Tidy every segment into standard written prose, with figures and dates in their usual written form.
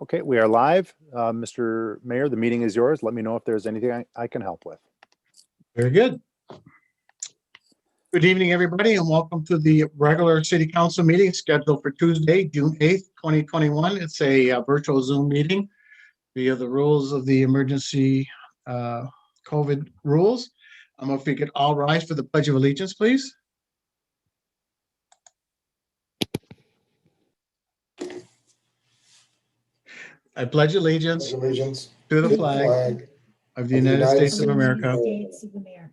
Okay, we are live. Mr. Mayor, the meeting is yours. Let me know if there's anything I can help with. Very good. Good evening, everybody, and welcome to the regular city council meeting scheduled for Tuesday, June 8th, 2021. It's a virtual Zoom meeting via the rules of the emergency COVID rules. If we could all rise for the Pledge of Allegiance, please. I pledge allegiance to the flag of the United States of America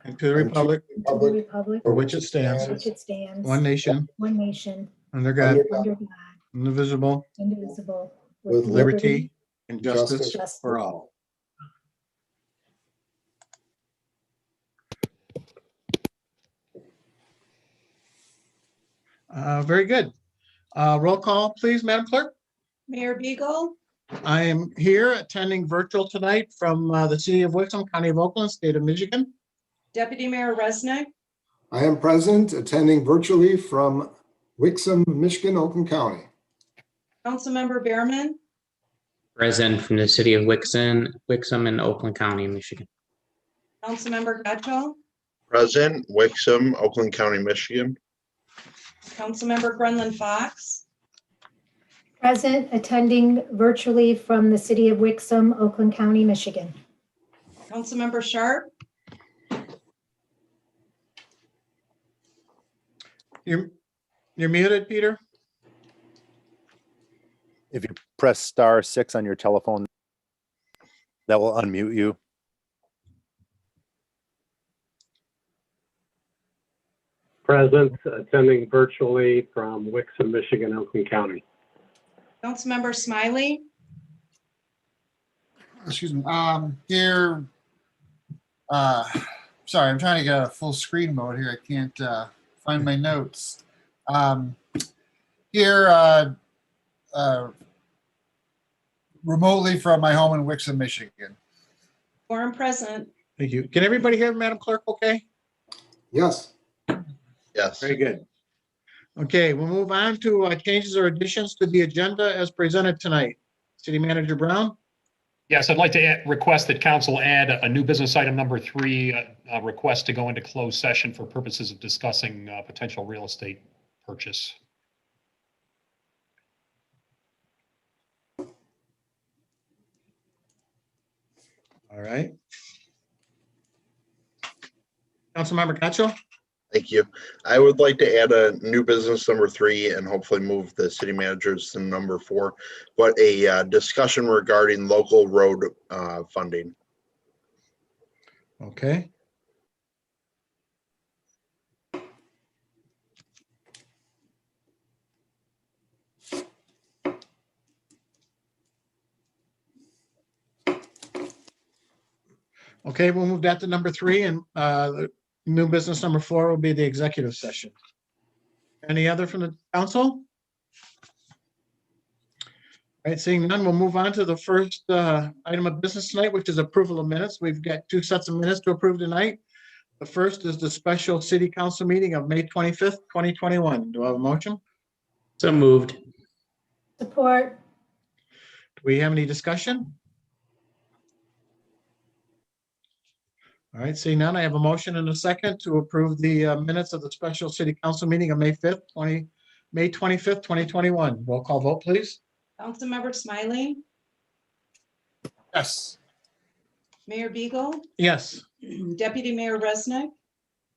and to the republic for which it stands, one nation, under God, indivisible, with liberty and justice for all. Very good. Roll call, please, Madam Clerk. Mayor Beagle, I am here attending virtual tonight from the city of Wixom, County of Oakland, state of Michigan. Deputy Mayor Resnick, I am present, attending virtually from Wixom, Michigan, Oakland County. Councilmember Behrman, Present from the city of Wixom in Oakland County, Michigan. Councilmember Gatchell, Present, Wixom, Oakland County, Michigan. Councilmember Grunland Fox, Present, attending virtually from the city of Wixom, Oakland County, Michigan. Councilmember Sharp, You're muted, Peter. If you press *6 on your telephone, that will unmute you. Present, attending virtually from Wixom, Michigan, Oakland County. Councilmember Smiley, Excuse me, here, sorry, I'm trying to get a full screen mode here. I can't find my notes. Here, remotely from my home in Wixom, Michigan. quorum present. Thank you. Can everybody hear Madam Clerk okay? Yes, Yes. Very good. Okay, we'll move on to changes or additions to the agenda as presented tonight. City Manager Brown? Yes, I'd like to request that council add a new business item number 3, a request to go into closed session for purposes of discussing potential real estate purchase. All right. Councilmember Gatchell? Thank you. I would like to add a new business number 3 and hopefully move the city managers to number 4, but a discussion regarding local road funding. Okay. Okay, we'll move that to number 3, and the new business number 4 will be the executive session. Any other from the council? All right, seeing none, we'll move on to the first item of business tonight, which is approval of minutes. We've got 2 sets of minutes to approve tonight. The first is the special city council meeting of May 25th, 2021. Do I have a motion? So moved. Support. Do we have any discussion? All right, seeing none, I have a motion and a second to approve the minutes of the special city council meeting of May 25th, 2021. Roll call vote, please. Councilmember Smiley, Yes. Mayor Beagle, Yes. Deputy Mayor Resnick,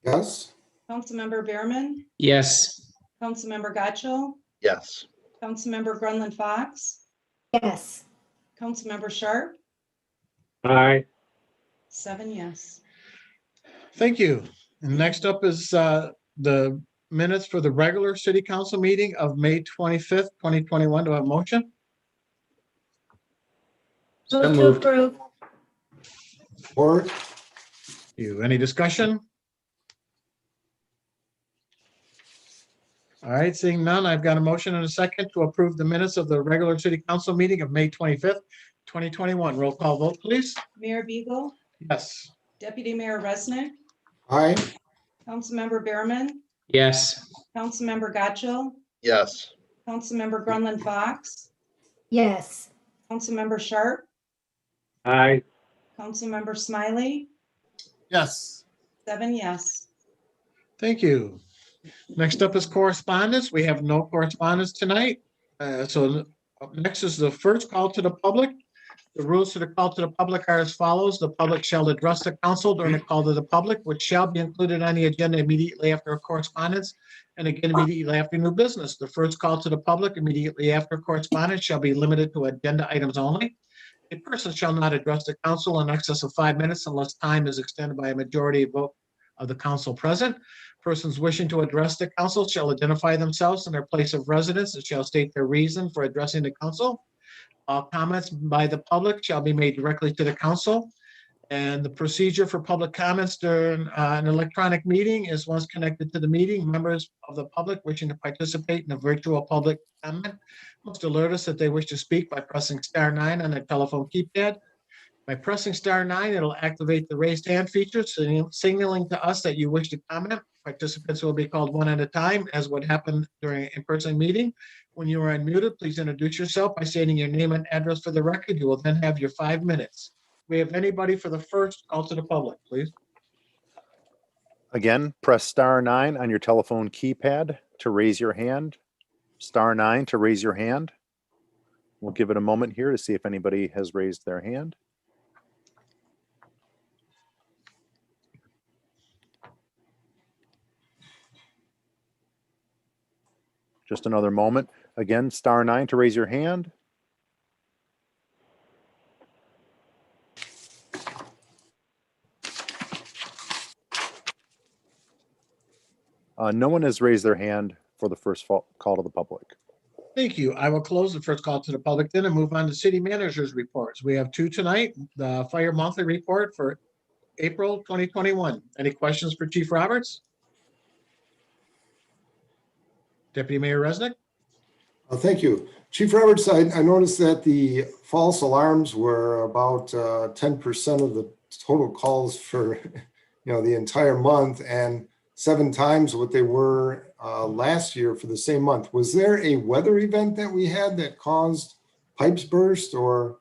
yes, Councilmember Behrman, Yes. Councilmember Gatchell, Yes. Councilmember Grunland Fox, Yes. Councilmember Sharp, Aye. 7 yes. Thank you. And next up is the minutes for the regular city council meeting of May 25th, 2021. Do I have a motion? So Move to moved. approve. or Any discussion? All right, seeing none, I've got a motion and a second to approve the minutes of the regular city council meeting of May 25th, 2021. Roll call vote, please. Mayor Beagle, Yes. Deputy Mayor Resnick, aye, Councilmember Behrman, Yes. Councilmember Gatchell, Yes. Councilmember Grunland Fox, Yes. Councilmember Sharp, Aye. Councilmember Smiley, Yes. 7 yes. Thank you. Next up is correspondence. We have no correspondence tonight. So up next is the first call to the public. The rules for the call to the public are as follows. The public shall address the council during the call to the public, which shall be included on the agenda immediately after correspondence and again immediately after new business. The first call to the public immediately after correspondence shall be limited to agenda items only. A person shall not address the council in excess of 5 minutes unless time is extended by a majority vote of the council present. Persons wishing to address the council shall identify themselves and their place of residence and shall state their reason for addressing the council. All comments by the public shall be made directly to the council. And the procedure for public comments during an electronic meeting is once connected to the meeting, members of the public wishing to participate in a virtual public comment must alert us that they wish to speak by pressing *9 on their telephone keypad. By pressing *9, it'll activate the raised hand feature, signaling to us that you wish to comment. Participants will be called one at a time, as would happen during an in-person meeting. When you are unmuted, please introduce yourself by stating your name and address for the record. You will then have your 5 minutes. We have anybody for the first call to the public, please? Again, press *9 on your telephone keypad to raise your hand. *9 to raise your hand. We'll give it a moment here to see if anybody has raised their hand. Just another moment. Again, *9 to raise your hand. No one has raised their hand for the first call to the public. Thank you. I will close the first call to the public then and move on to city managers' reports. We have 2 tonight. The fire monthly report for April 2021. Any questions for Chief Roberts? Deputy Mayor Resnick? Thank you. Chief Roberts, I noticed that the false alarms were about 10% of the total calls for, the entire month, and 7 times what they were last year for the same month. Was there a weather event that we had that caused pipes burst, or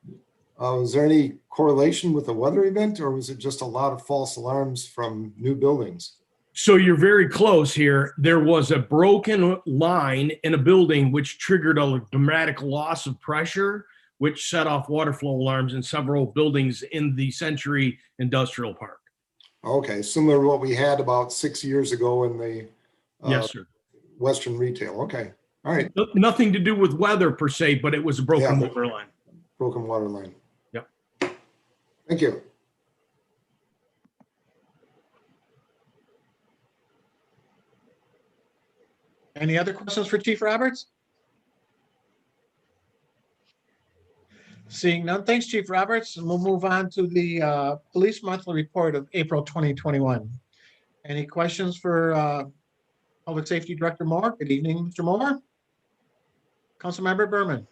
was there any correlation with the weather event, or was it just a lot of false alarms from new buildings? So you're very close here. There was a broken line in a building which triggered a dramatic loss of pressure, which set off water flow alarms in several buildings in the Century Industrial Park. Okay, similar to what we had about 6 years ago in the Yes, sir. Western retail. Okay, all right, Nothing to do with weather per se, but it was a broken Yeah. water line. broken water line. Yep. Thank you. Any other questions for Chief Roberts? Seeing none, thanks, Chief Roberts. And we'll move on to the police monthly report of April 2021. Any questions for Public Safety Director Moore? Good evening, Mr. Moore. Councilmember Berman.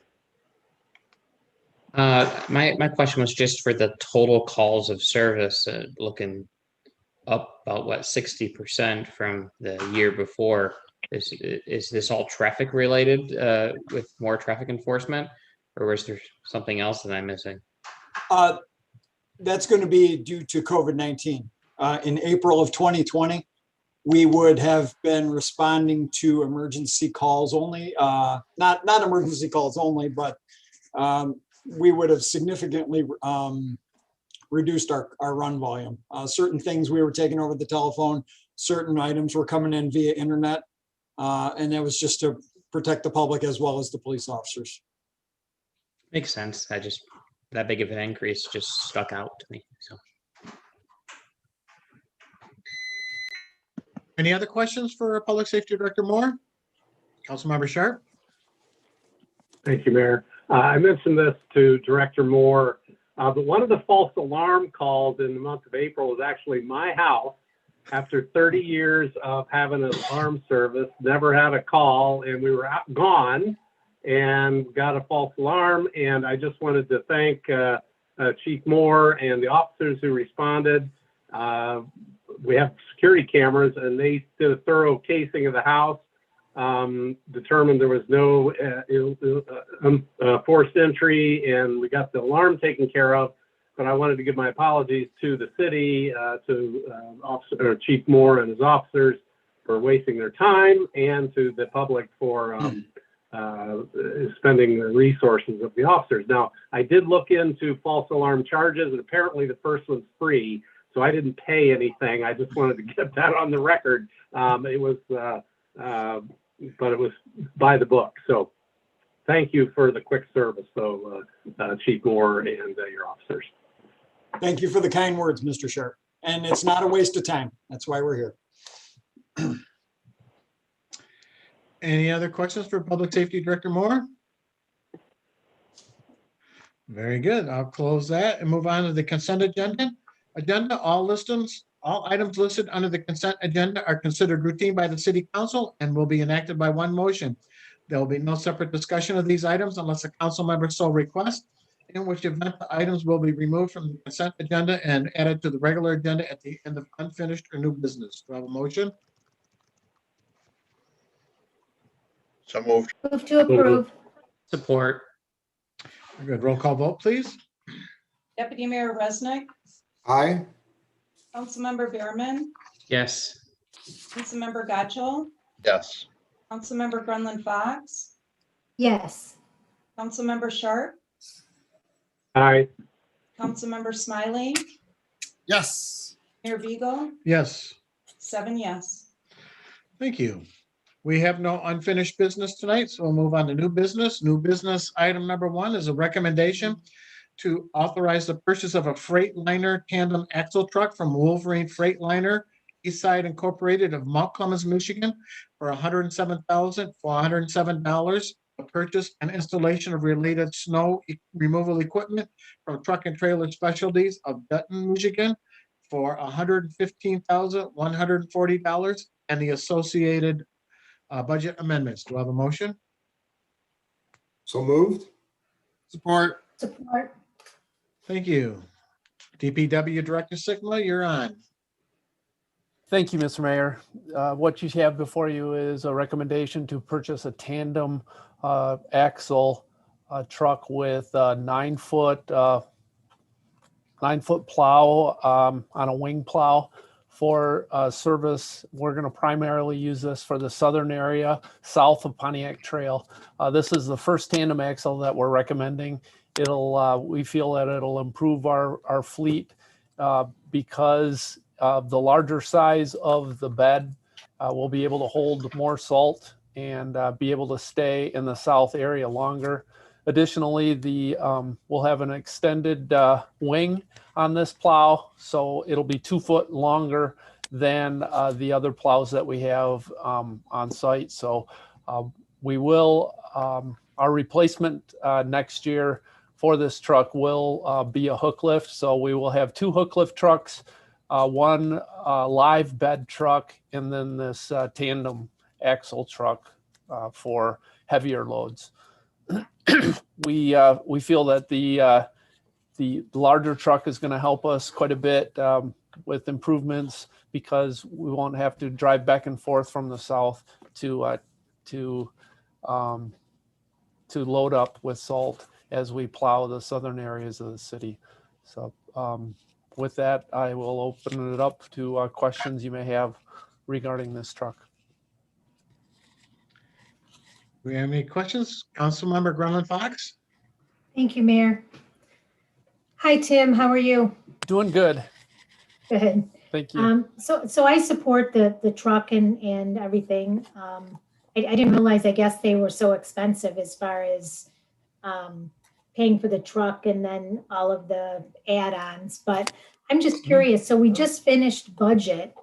My question was just for the total calls of service, looking up about 60% from the year before. Is this all traffic related with more traffic enforcement, or was there something else that I'm missing? That's going to be due to COVID-19. In April of 2020, we would have been responding to emergency calls only, not emergency calls only, but we would have significantly reduced our run volume. Certain things we were taking over the telephone, certain items were coming in via internet, and that was just to protect the public as well as the police officers. Makes sense. That big of an increase just stuck out to me. So Any other questions for Public Safety Director Moore? Councilmember Sharp? Thank you, Mayor. I mentioned this to Director Moore, but one of the false alarm calls in the month of April was actually my house. After 30 years of having an alarm service, never had a call, and we were gone and got a false alarm. And I just wanted to thank Chief Moore and the officers who responded. We have security cameras, and they did a thorough casing of the house, determined there was no forced entry, and we got the alarm taken care of. But I wanted to give my apologies to the city, Chief Moore and his officers for wasting their time, and to the public for spending the resources of the officers. Now, I did look into false alarm charges, and apparently the first one's free, so I didn't pay anything. I just wanted to get that on the record. But it was by the book. So thank you for the quick service, though, Chief Moore and your officers. Thank you for the kind words, Mr. Sharp. And it's not a waste of time. That's why we're here. Any other questions for Public Safety Director Moore? Very good. I'll close that and move on to the consent agenda. All items listed under the consent agenda are considered routine by the City Council and will be enacted by one motion. There will be no separate discussion of these items unless a council member so requests, in which event the items will be removed from the consent agenda and added to the regular agenda at the end of unfinished or new business. Do I have a motion? So moved. Move to approve. Support. Good. Roll call vote, please. Deputy Mayor Resnick, Aye. Councilmember Behrman, Yes. Councilmember Godchall, Yes. Councilmember Grunland Fox, Yes. Councilmember Sharp, Aye. Councilmember Smiley, Yes. Mayor Beagle, Yes. 7 yes. Thank you. We have no unfinished business tonight, so we'll move on to new business. New business item number 1 is a recommendation to authorize the purchase of a Freightliner tandem axle truck from Wolverine Freightliner, Eastside Incorporated of Mount Clemens, Michigan, for $107,407. A purchase and installation of related snow removal equipment from Truck and Trailer Specialties of Dutton, Michigan, for $115,140, and the associated budget amendments. Do I have a motion? So moved. Support. Support. Thank you. DPW Director Sigma, you're on. Thank you, Mr. Mayor. What you have before you is a recommendation to purchase a tandem axle truck with a 9-foot plow on a wing plow for service. We're going to primarily use this for the southern area south of Pontiac Trail. This is the first tandem axle that we're recommending. We feel that it'll improve our fleet because the larger size of the bed will be able to hold more salt and be able to stay in the south area longer. Additionally, we'll have an extended wing on this plow, so it'll be 2 foot longer than the other plows that we have on site. So we will, our replacement next year for this truck will be a hook lift. So we will have 2 hook lift trucks, one live bed truck, and then this tandem axle truck for heavier loads. We feel that the larger truck is going to help us quite a bit with improvements because we won't have to drive back and forth from the south to load up with salt as we plow the southern areas of the city. So with that, I will open it up to questions you may have regarding this truck. Do we have any questions? Councilmember Grunland Fox? Thank you, Mayor. Hi, Tim. How are you? Doing good. Good. Thank you. So I support the truck and everything. I didn't realize, I guess they were so expensive as far as paying for the truck and then all of the add-ons, but I'm just curious. So we just finished budget.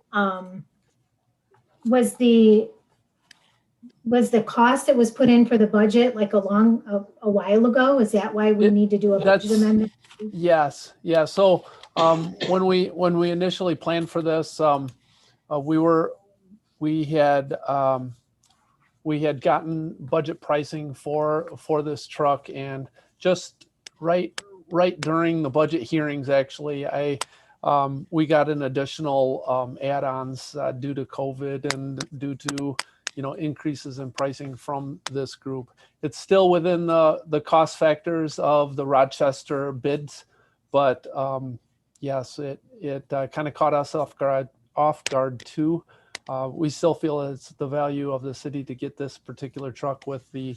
Was the cost that was put in for the budget like a while ago? Is that why we need to do a budget amendment? Yes. Yeah. So when we initially planned for this, we had gotten budget pricing for this truck, and just right during the budget hearings, actually, we got an additional add-ons due to COVID and due to increases in pricing from this group. It's still within the cost factors of the Rochester bids, but yes, it kind of caught us off guard too. We still feel it's the value of the city to get this particular truck with the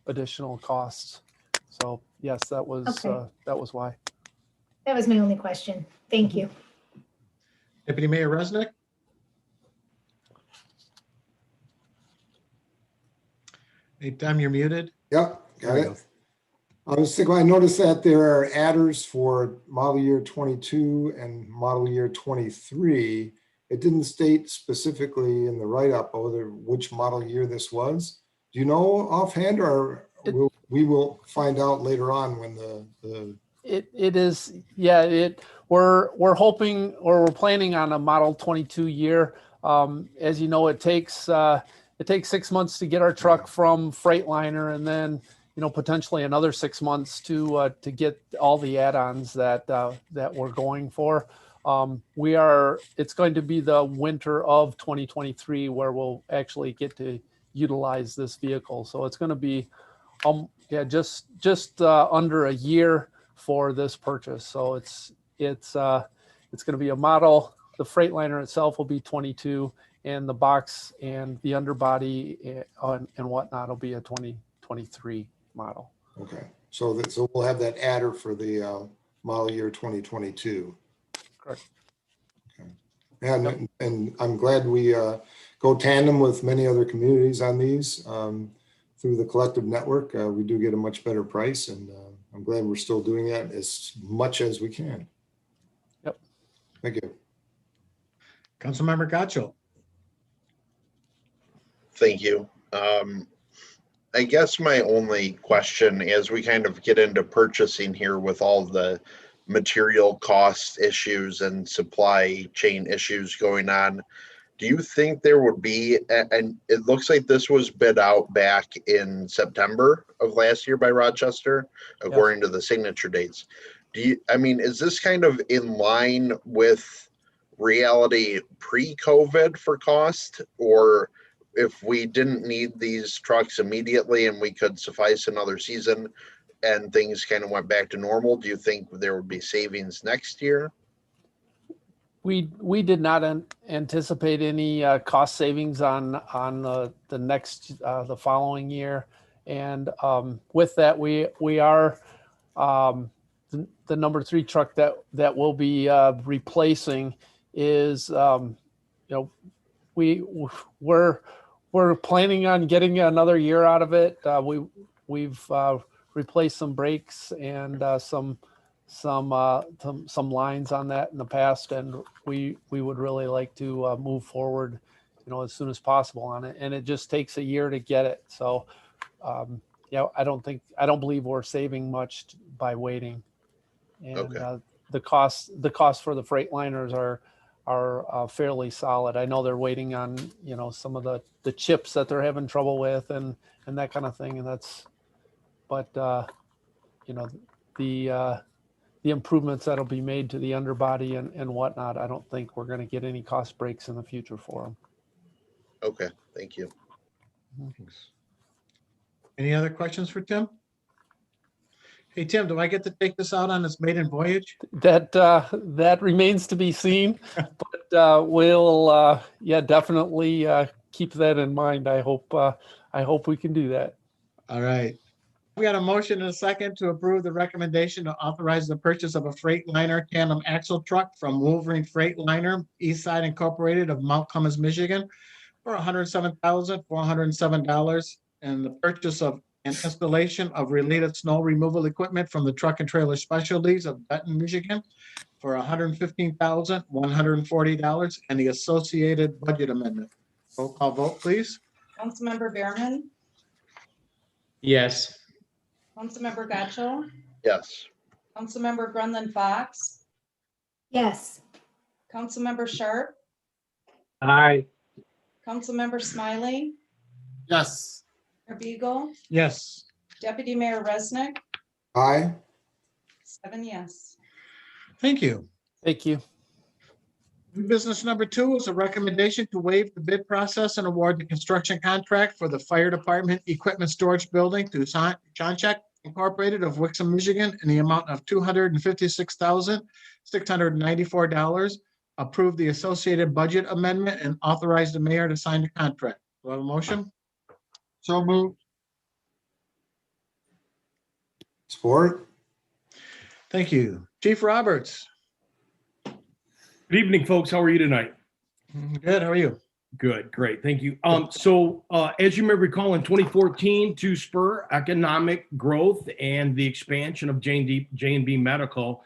additional costs. So yes, that was why. That was my only question. Thank you. Deputy Mayor Resnick? Hey, Tom, you're muted. Yep, got There we it. I noticed that there are adders for model year 22 and model year 23. It didn't state specifically in the write-up which model year this was. Do you know offhand, or we will find out later on when the It is, yeah, we're hoping, or we're planning on a model 22 year. As you know, it takes 6 months to get our truck from Freightliner, and then, potentially another 6 months to get all the add-ons that we're going for. It's going to be the winter of 2023 where we'll actually get to utilize this vehicle. So it's going to be, just under a year for this purchase. So it's going to be a model. The Freightliner itself will be 22, and the box and the underbody and whatnot will be a 2023 model. Okay, so we'll have that adder for the model year 2022. Correct. Okay. And I'm glad we go tandem with many other communities on these through the collective network. We do get a much better price, and I'm glad we're still doing that as much as we can. Yep. Thank you. Councilmember Gotcho. Thank you. I guess my only question, as we kind of get into purchasing here with all the material cost issues and supply chain issues going on, do you think there would be, and it looks like this was bid out back in September of last year by Rochester, according to the signature dates. Is this kind of in line with reality pre-COVID for cost? Or if we didn't need these trucks immediately and we could suffice another season and things kind of went back to normal, do you think there would be savings next year? We did not anticipate any cost savings on the next the following year, and with that we are the number 3 truck that we'll be replacing is we're planning on getting another year out of it. We've replaced some brakes and some lines on that in the past, and we would really like to move forward, as soon as possible on it. And it just takes a year to get it. So, I don't believe we're saving much by waiting. And Okay. The cost for the Freightliners are fairly solid. I know they're waiting on, some of the chips that they're having trouble with and that kind of thing. And the improvements that'll be made to the underbody and whatnot, I don't think we're going to get any cost breaks in the future for them. Okay, thank you. Any other questions for Tim? Hey, Tim, do I get to take this out on this maiden voyage? That remains to be seen, but we'll definitely keep that in mind. I hope we can do that. All right. We got a motion and a second to approve the recommendation to authorize the purchase of a Freightliner tandem axle truck from Wolverine Freightliner, Eastside Incorporated of Mount Cummins, Michigan, for $107,407, and the purchase of an installation of related snow removal equipment from the Truck and Trailer Specialties of Benton, Michigan, for $115,140, and the associated budget amendment. Roll call vote, please. Councilmember Behrman, Yes. Councilmember Gotcho, Yes. Councilmember Grunland Fox, Yes. Councilmember Sharp, Aye. Councilmember Smiley, Yes. Mayor Beagle, Yes. Deputy Mayor Resnick, Aye. 7 yes. Thank you. Thank you. New business number 2 is a recommendation to waive the bid process and award the construction contract for the fire department equipment storage building to Johncheck Incorporated of Wixom, Michigan, in the amount of $256,694. Approve the associated budget amendment and authorize the mayor to sign the contract. Do I have a motion? So moved. Support? Thank you. Chief Roberts. Good evening, folks. How are you tonight? Good, how are you? Good, great, thank you. As you may recall, in 2014, to spur economic growth and the expansion of J&B Medical,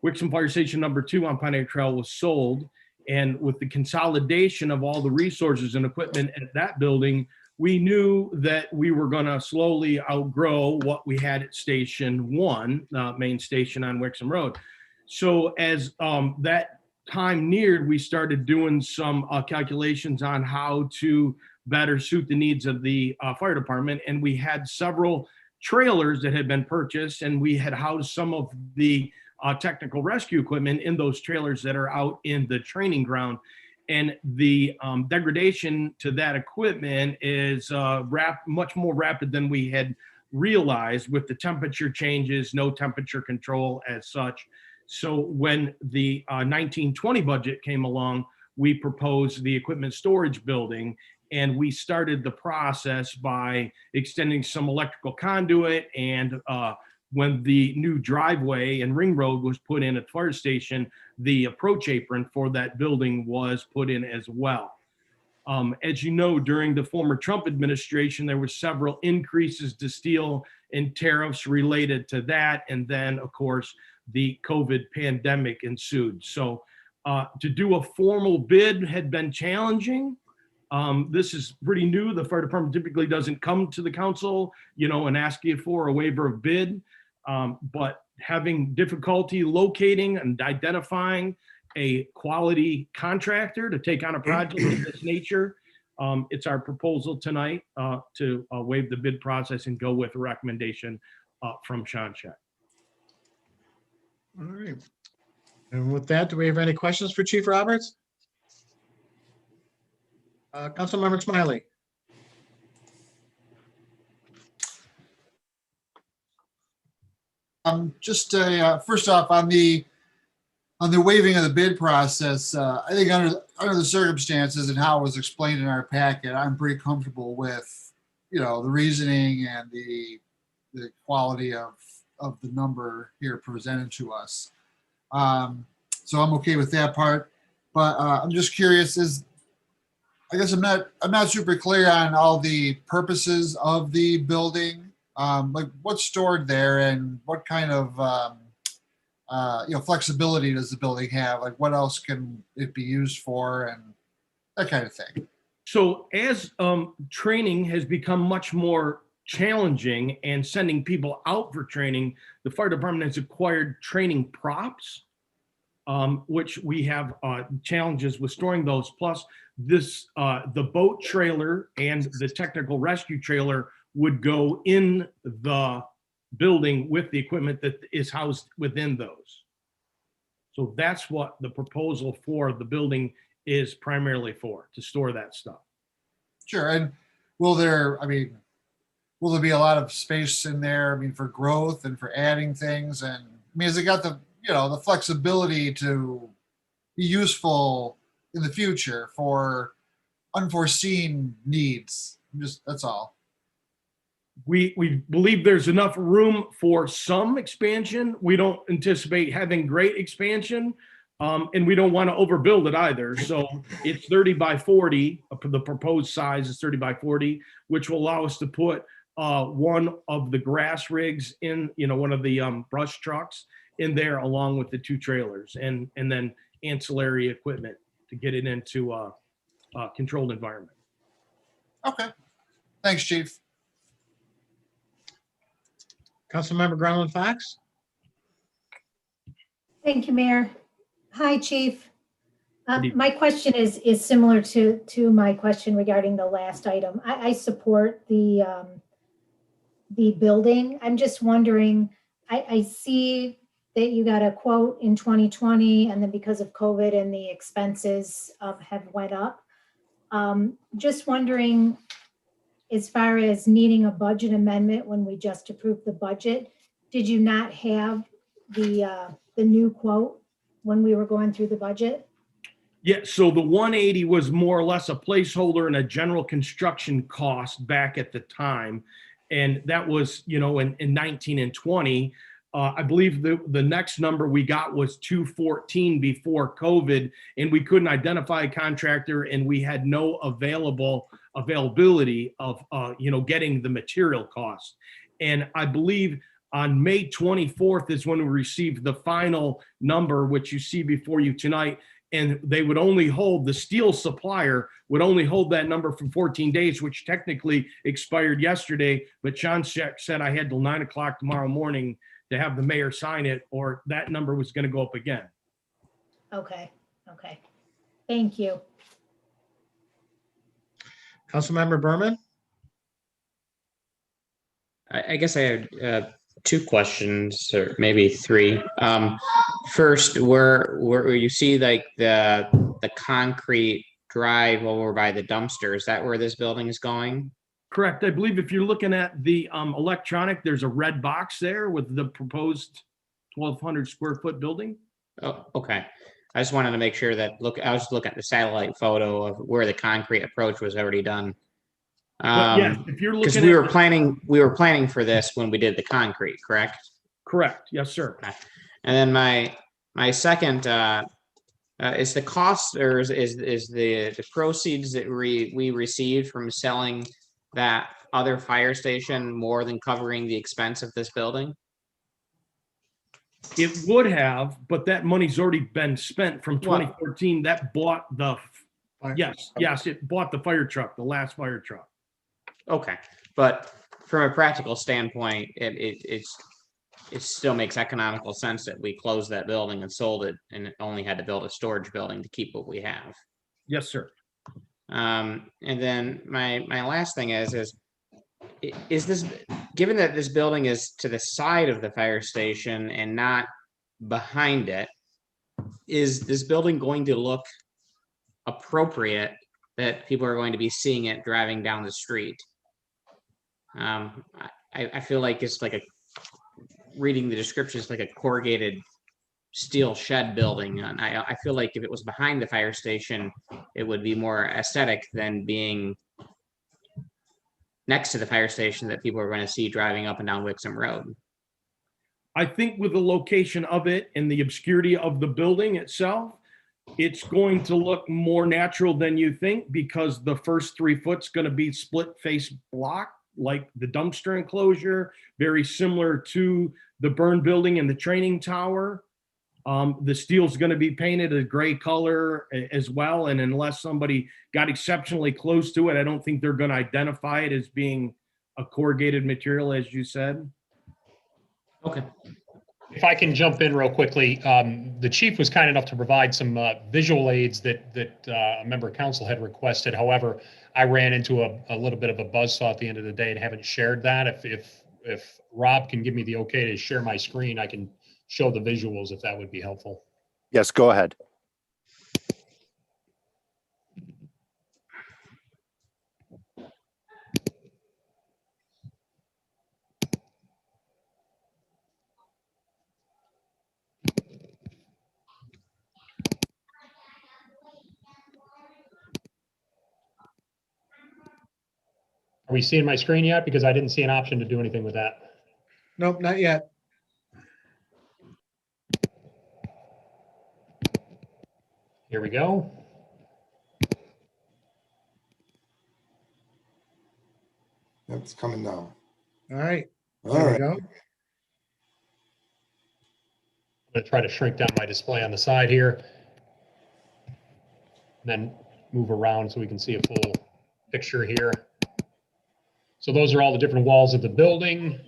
Wixom Fire Station number 2 on Pontiac Trail was sold. And with the consolidation of all the resources and equipment at that building, we knew that we were going to slowly outgrow what we had at Station 1, main station on Wixom Road. So as that time neared, we started doing some calculations on how to better suit the needs of the fire department. And we had several trailers that had been purchased, and we had housed some of the technical rescue equipment in those trailers that are out in the training ground. And the degradation to that equipment is much more rapid than we had realized, with the temperature changes, no temperature control as such. So when the 1920 budget came along, we proposed the equipment storage building, and we started the process by extending some electrical conduit. And when the new driveway and ring road was put in at the fire station, the approach apron for that building was put in as well. As you know, during the former Trump administration, there were several increases to steel and tariffs related to that. And then, of course, the COVID pandemic ensued. So to do a formal bid had been challenging. This is pretty new. The fire department typically doesn't come to the council, and ask you for a waiver of bid. But having difficulty locating and identifying a quality contractor to take on a project of this nature, it's our proposal tonight to waive the bid process and go with a recommendation from Johncheck. All right. And with that, do we have any questions for Chief Roberts? Councilmember Smiley. Just first off, on the waiving of the bid process, I think under the circumstances and how it was explained in our packet, I'm pretty comfortable with, the reasoning and the quality of the number here presented to us. So I'm okay with that part. But I'm just curious, I guess I'm not super clear on all the purposes of the building. Like what's stored there and what kind of flexibility does the building have? Like what else can it be used for and that kind of thing? So as training has become much more challenging and sending people out for training, the fire department has acquired training props, which we have challenges with storing those. Plus this, the boat trailer and the technical rescue trailer would go in the building with the equipment that is housed within those. So that's what the proposal for the building is primarily for, to store that stuff. Sure. And will there be a lot of space in there, for growth and for adding things? And has it got the flexibility to be useful in the future for unforeseen needs? That's all. We believe there's enough room for some expansion. We don't anticipate having great expansion, and we don't want to overbuild it either. So it's 30 by 40. The proposed size is 30 by 40, which will allow us to put one of the grass rigs in, one of the brush trucks in there, along with the 2 trailers, and then ancillary equipment to get it into a controlled environment. Okay. Thanks, Chief. Councilmember Garland Fox. Thank you, Mayor. Hi, Chief. My question is similar to my question regarding the last item. I support the building. I'm just wondering, I see that you got a quote in 2020, and then because of COVID and the expenses have went up. Just wondering, as far as needing a budget amendment when we just approved the budget, did you not have the new quote when we were going through the budget? Yeah, so the 180 was more or less a placeholder and a general construction cost back at the time. And that was, in 19 and 20. I believe the next number we got was 214 before COVID, and we couldn't identify a contractor, and we had no availability of, getting the material cost. And I believe on May 24th is when we received the final number, which you see before you tonight. And they would only hold, the steel supplier would only hold that number for 14 days, which technically expired yesterday. But John said I had till 9 o'clock tomorrow morning to have the mayor sign it, or that number was going to go up again. Okay. Thank you. Councilmember Berman? I guess I had two questions, or maybe three. First, where you see like the concrete drive over by the dumpster, is that where this building is going? Correct. I believe if you're looking at the electronic, there's a red box there with the proposed 1,200 square foot building. Oh, okay. I just wanted to make sure that, I was looking at the satellite photo of where the concrete approach was already done. But yes, if you're Because looking we at were planning for this when we did the concrete, correct? correct. Yes, sir. And then my second, is the cost, or is the proceeds that we received from selling that other fire station more than covering the expense of this building? It would have, but that money's already been spent from What? 2014. That bought the, yes, it bought the fire truck, the last fire truck. Okay, but from a practical standpoint, it still makes economical sense that we closed that building and sold it and only had to build a storage building to keep what we have. Yes, sir. And then my last thing is this, given that this building is to the side of the fire station and not behind it, is this building going to look appropriate that people are going to be seeing it driving down the street? I feel like it's like reading the description, it's like a corrugated steel shed building. And I feel like if it was behind the fire station, it would be more aesthetic than being next to the fire station that people are going to see driving up and down Wixom Road. I think with the location of it and the obscurity of the building itself, it's going to look more natural than you think, because the first 3 foot's going to be split face block, like the dumpster enclosure, very similar to the burn building and the training tower. The steel's going to be painted a gray color as well. And unless somebody got exceptionally close to it, I don't think they're going to identify it as being a corrugated material, as you said. Okay. If I can jump in real quickly, the chief was kind enough to provide some visual aids that a member of council had requested. However, I ran into a little bit of a buzzsaw at the end of the day and haven't shared that. If Rob can give me the okay to share my screen, I can show the visuals if that would be helpful. Yes, go ahead. Are we seeing my screen yet? Because I didn't see an option to do anything with that. Nope, not yet. Here we go. That's coming down. All right. All There we right. go. I'm going to try to shrink down my display on the side here. And then move around so we can see a full picture here. So those are all the different walls of the building.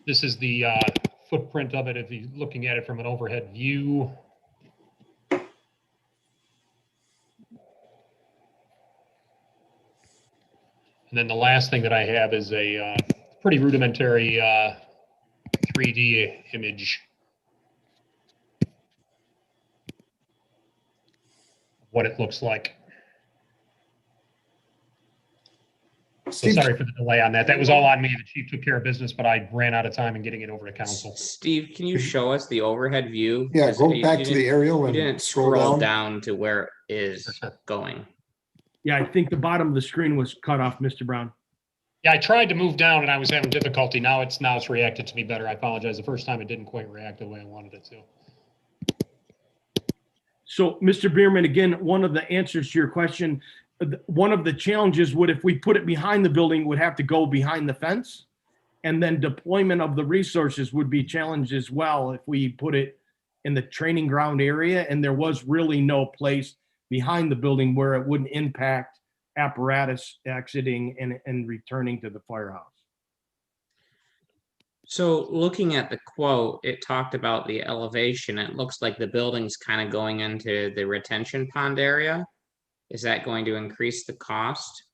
This is the footprint of it if you're looking at it from an overhead view. And And then the last thing that I have is a pretty rudimentary 3D image of what it looks like. So Steve, sorry for the delay on that. That was all on me. The chief took care of business, but I ran out of time in getting it over to council. Steve, can you show us the overhead view? yeah, 'Cause go you back to didn't- the aerial You and didn't scroll scroll down. down to where it is going. Yeah, I think the bottom of the screen was cut off, Mr. Brown. Yeah, I tried to move down and I was having difficulty. Now it's reacted to me better. I apologize. The first time it didn't quite react the way I wanted it to. So, Mr. Bierman, again, one of the answers to your question, one of the challenges would, if we put it behind the building, would have to go behind the fence. And then deployment of the resources would be challenged as well if we put it in the training ground area. And there was really no place behind the building where it wouldn't impact apparatus exiting and returning to the firehouse. So looking at the quote, it talked about the elevation. It looks like the building's kind of going into the retention pond area. Is that going to increase the cost?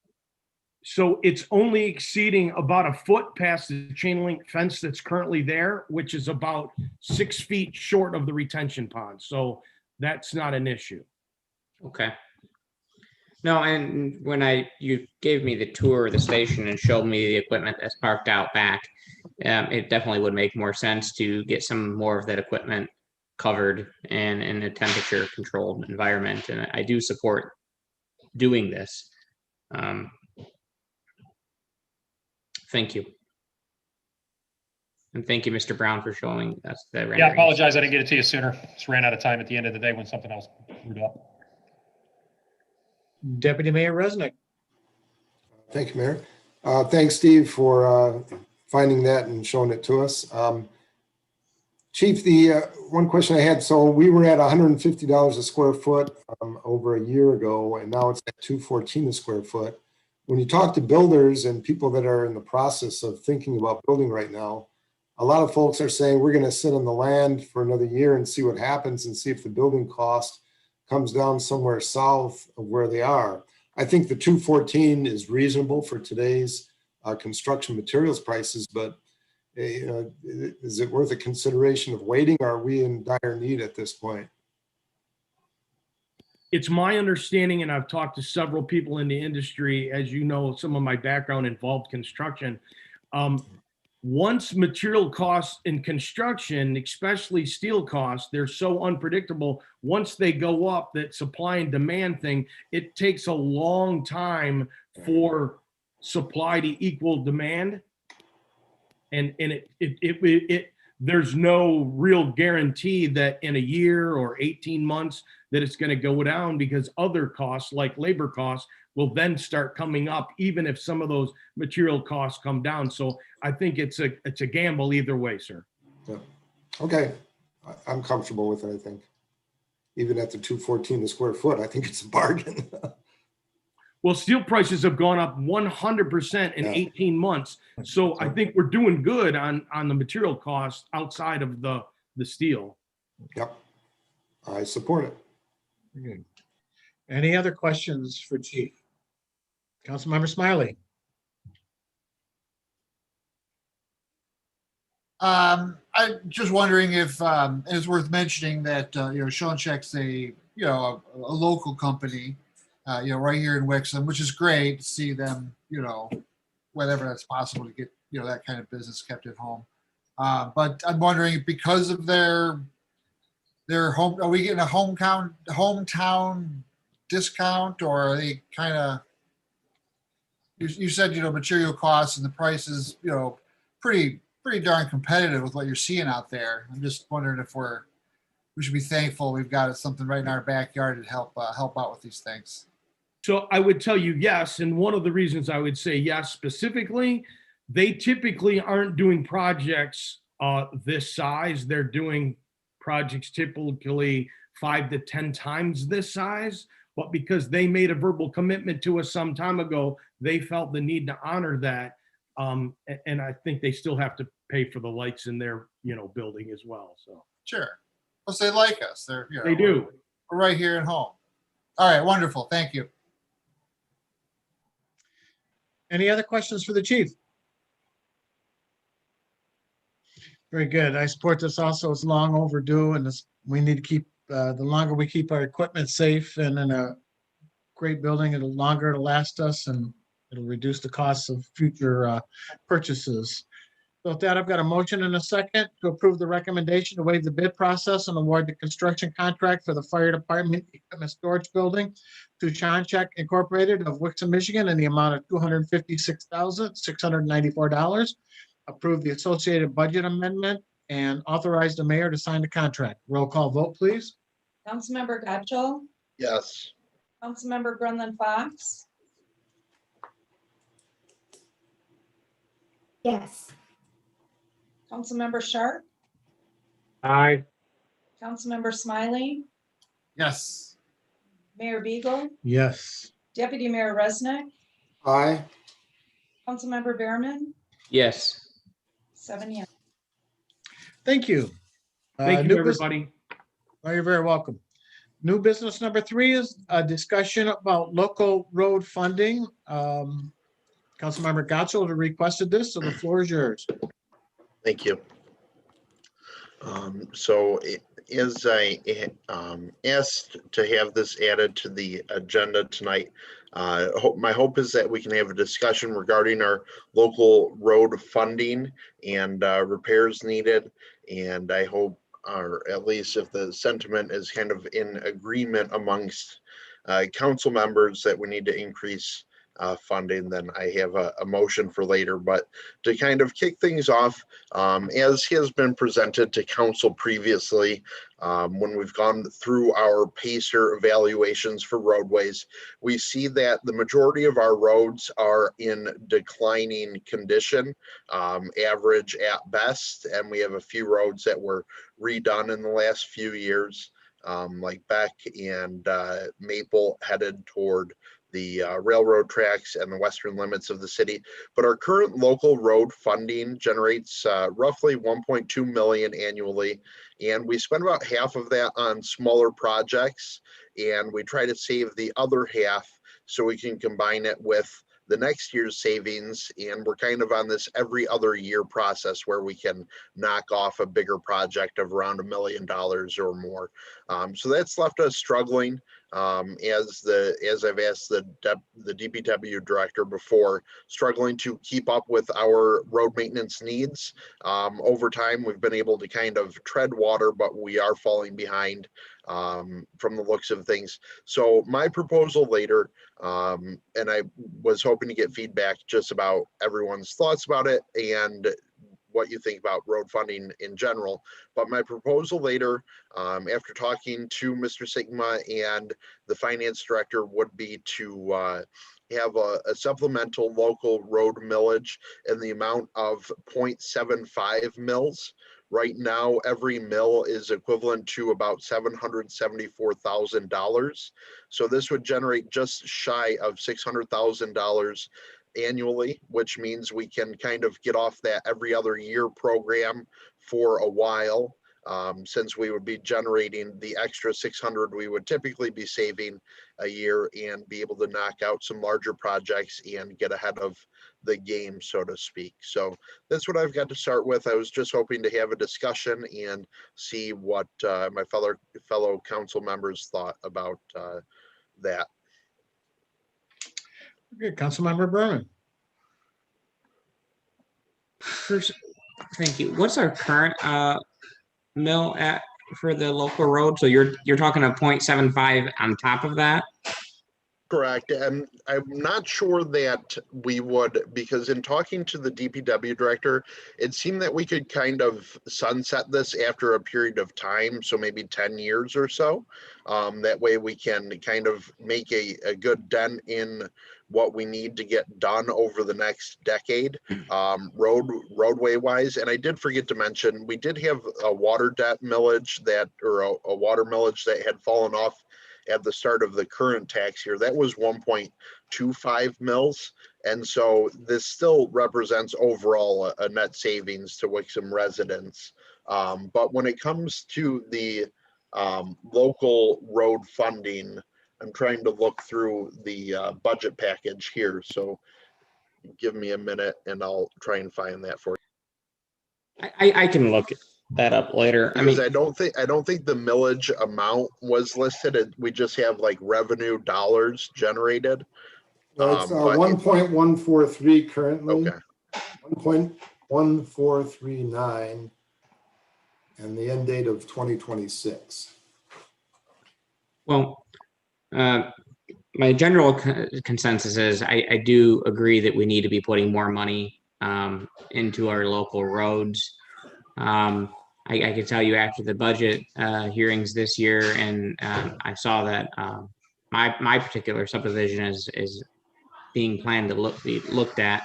So it's only exceeding about a foot past the chain link fence that's currently there, which is about 6 feet short of the retention pond. So that's not an issue. Okay. No, and when you gave me the tour of the station and showed me the equipment that's parked out back, it definitely would make more sense to get some more of that equipment covered and in a temperature controlled environment. And I do support doing this. Thank you. And thank you, Mr. Brown, for showing us the renderings. Yeah, I apologize. I didn't get it to you sooner. Just ran out of time at the end of the day when something else screwed up. Deputy Mayor Resnick. Thank you, Mayor. Thanks, Steve, for finding that and showing it to us. Chief, the one question I had, so we were at $150 a square foot over a year ago, and now it's at $214 a square foot. When you talk to builders and people that are in the process of thinking about building right now, a lot of folks are saying we're going to sit on the land for another year and see what happens and see if the building cost comes down somewhere south of where they are. I think the 214 is reasonable for today's construction materials prices, but is it worth a consideration of waiting? Or are we in dire need at this point? It's my understanding, and I've talked to several people in the industry, as you know, some of my background involved construction. Once material costs in construction, especially steel costs, they're so unpredictable. Once they go up, that supply and demand thing, it takes a long time for supply to equal demand. And there's no real guarantee that in a year or 18 months that it's going to go down, because other costs like labor costs will then start coming up, even if some of those material costs come down. So I think it's a gamble either way, sir. Yeah. Okay, I'm comfortable with it. I think even at the 214 a square foot, I think it's a bargain. Well, steel prices have gone up 100% in 18 months. So I think we're doing good on the material costs outside of the steel. Yep, I support it. Good. Any other questions for Chief? Councilmember Smiley. I'm just wondering if and it's worth mentioning that Schoencheck's a local company, right here in Wixom, which is great to see them, whenever that's possible to get that kind of business kept at home. But I'm wondering, because of their home, are we getting a hometown discount, or are they kind of? You said material costs and the prices pretty darn competitive with what you're seeing out there. I'm just wondering if we should be thankful we've got something right in our backyard to help out with these things. So I would tell you yes. And one of the reasons I would say yes specifically, they typically aren't doing projects this size. They're doing projects typically 5 to 10 times this size. But because they made a verbal commitment to us some time ago, they felt the need to honor that. And I think they still have to pay for the lights in their building as well. So Sure. Plus they like us. they do. We're right here at home. All right, wonderful. Thank you. Any other questions for the chief? Very good. I support this also. It's long overdue and we need to keep, the longer we keep our equipment safe and in a great building, the longer it'll last us and it'll reduce the costs of future purchases. So with that, I've got a motion and a second to approve the recommendation to waive the bid process and award the construction contract for the fire department equipment storage building to Shoncheck Incorporated of Wixom, Michigan, in the amount of $256,694. Approve the associated budget amendment and authorize the mayor to sign the contract. Roll call vote, please. Councilmember Getchell, Yes. Councilmember Brendan Fox, Yes. Councilmember Sharp, Aye. Councilmember Smiley, Yes. Mayor Beagle, Yes. Deputy Mayor Resnick, Aye. Councilmember Behrman, Yes. 7 yes. Thank you. Thank New you, bus- everybody. Oh, you're very welcome. New business number 3 is a discussion about local road funding. Councilmember Gatchell requested this, so the floor is yours. Thank you. So as I asked to have this added to the agenda tonight, my hope is that we can have a discussion regarding our local road funding and repairs needed. And I hope, or at least if the sentiment is kind of in agreement amongst council members that we need to increase funding, then I have a motion for later. But to kind of kick things off, as has been presented to council previously, when we've gone through our PACER evaluations for roadways, we see that the majority of our roads are in declining condition, average at best, and we have a few roads that were redone in the last few years, like Beck and Maple, headed toward the railroad tracks and the western limits of the city. But our current local road funding generates roughly 1.2 million annually. And we spend about half of that on smaller projects. And we try to save the other half so we can combine it with the next year's savings. And we're kind of on this every other year process where we can knock off a bigger project of around $1 million or more. So that's left us struggling. As I've asked the DPW director before, struggling to keep up with our road maintenance needs. Over time, we've been able to kind of tread water, but we are falling behind from the looks of things. So my proposal later, and I was hoping to get feedback just about everyone's thoughts about it and what you think about road funding in general. But my proposal later, after talking to Mr. Sigma and the finance director, would be to have a supplemental local road millage in the amount of 0.75 mils. Right now, every mill is equivalent to about $774,000. So this would generate just shy of $600,000 annually, which means we can kind of get off that every other year program for a while. Since we would be generating the extra 600 we would typically be saving a year, and be able to knock out some larger projects and get ahead of the game, so to speak. So that's what I've got to start with. I was just hoping to have a discussion and see what my fellow council members thought about that. Okay, Councilmember Berman. First, thank you. What's our current mill at for the local road? So you're talking a 0.75 on top of that? Correct. And I'm not sure that we would, because in talking to the DPW director, it seemed that we could kind of sunset this after a period of time. So maybe 10 years or so. That way we can kind of make a good dent in what we need to get done over the next decade, roadway wise. And I did forget to mention, we did have a water debt millage that, or a water millage that had fallen off at the start of the current tax year. That was 1.25 mils. And so this still represents overall a net savings to Wixom residents. But when it comes to the local road funding, I'm trying to look through the budget package here. So give me a minute and I'll try and find that for you. I can look that up later. I Because mean, I don't think the millage amount was listed. We just have like revenue dollars generated. It's But 1.143 currently. okay. 1.1439 and the end date of 2026. well, my general consensus is I do agree that we need to be putting more money into our local roads. I can tell you after the budget hearings this year, and I saw that my particular subdivision is being planned to be looked at.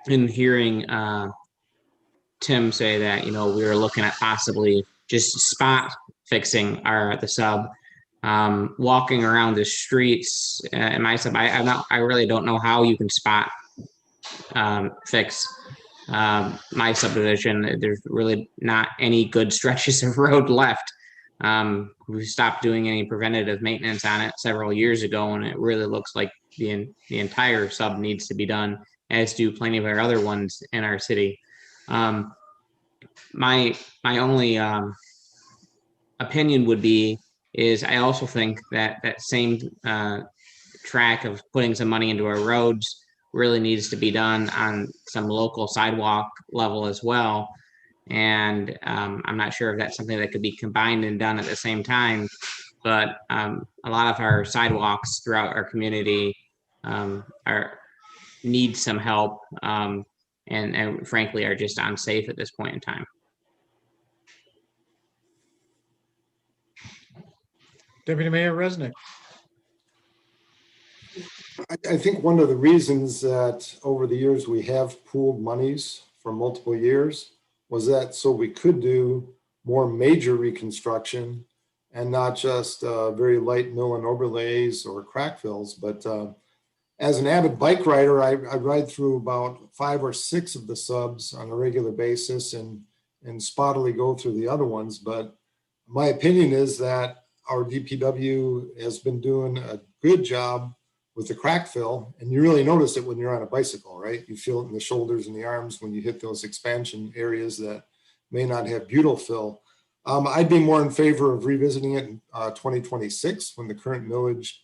In hearing Tim say that, we were looking at possibly just spot fixing the sub, walking around the streets in my sub. I really don't know how you can spot fix my subdivision. There's really not any good stretches of road left. We stopped doing any preventative maintenance on it several years ago, and it really looks like the entire sub needs to be done, as do plenty of our other ones in our city. My only opinion would be is I also think that same track of putting some money into our roads really needs to be done on some local sidewalk level as well. And I'm not sure if that's something that could be combined and done at the same time, but a lot of our sidewalks throughout our community need some help, and frankly are just unsafe at this point in time. Deputy Mayor Resnick. I think one of the reasons that over the years we have pooled monies for multiple years was that so we could do more major reconstruction and not just very light mill and overlays or crack fills. But as an avid bike rider, I ride through about 5 or 6 of the subs on a regular basis and spottily go through the other ones. But my opinion is that our DPW has been doing a good job with the crack fill, and you really notice it when you're on a bicycle, right? You feel it in the shoulders and the arms when you hit those expansion areas that may not have butyl fill. I'd be more in favor of revisiting it in 2026 when the current millage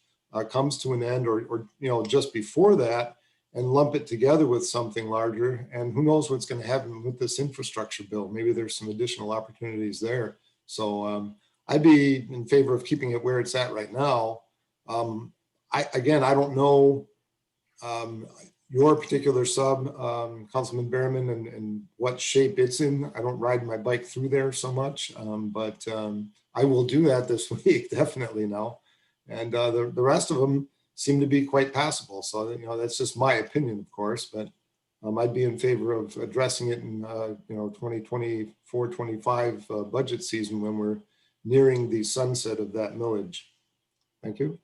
comes to an end, or just before that, and lump it together with something larger. And who knows what's going to happen with this infrastructure bill? Maybe there's some additional opportunities there. So I'd be in favor of keeping it where it's at right now. I don't know your particular sub, Councilman Behrman, and what shape it's in. I don't ride my bike through there so much, but I will do that this week, definitely now. And the rest of them seem to be quite passable. So, that's just my opinion, of course, but I'd be in favor of addressing it in, 2024-25 budget season when we're nearing the sunset of that millage. Thank you.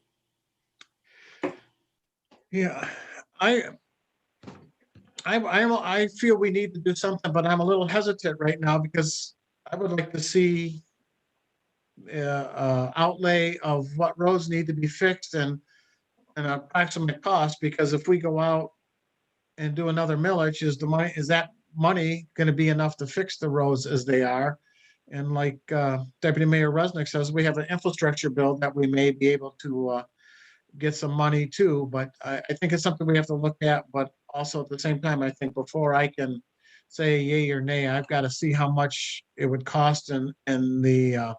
Yeah, I feel we need to do something, but I'm a little hesitant right now because I would like to see outlay of what roads need to be fixed and an approximate cost, because if we go out and do another millage, is that money going to be enough to fix the roads as they are? And like Deputy Mayor Resnick says, we have an infrastructure bill that we may be able to get some money too, but I think it's something we have to look at. But also at the same time, I think before I can say yay or nay, I've got to see how much it would cost in the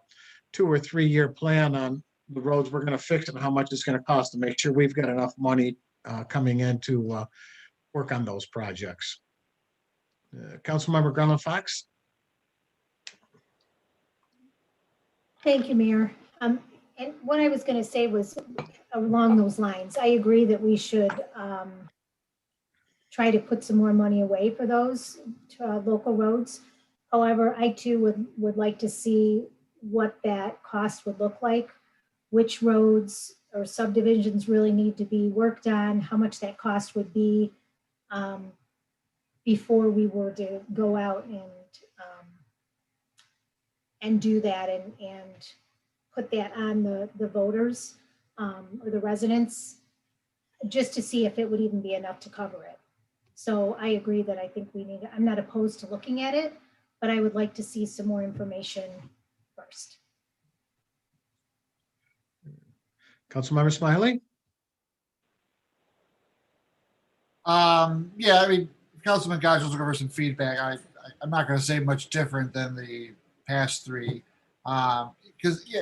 2 or 3 year plan on the roads we're going to fix and how much it's going to cost to make sure we've got enough money coming in to work on those projects. Councilmember Garland Fox. Thank you, Mayor. And what I was going to say was along those lines. I agree that we should try to put some more money away for those local roads. However, I too would like to see what that cost would look like, which roads or subdivisions really need to be worked on, how much that cost would be before we were to go out and do that and put that on the voters or the residents. just to see if it would even be enough to cover it. So I agree that I think we need, I'm not opposed to looking at it, but I would like to see some more information first. Councilmember Smiley? Yeah, I mean, Councilman Gotch was looking for some feedback. I'm not going to say much different than the past three. Because, yeah,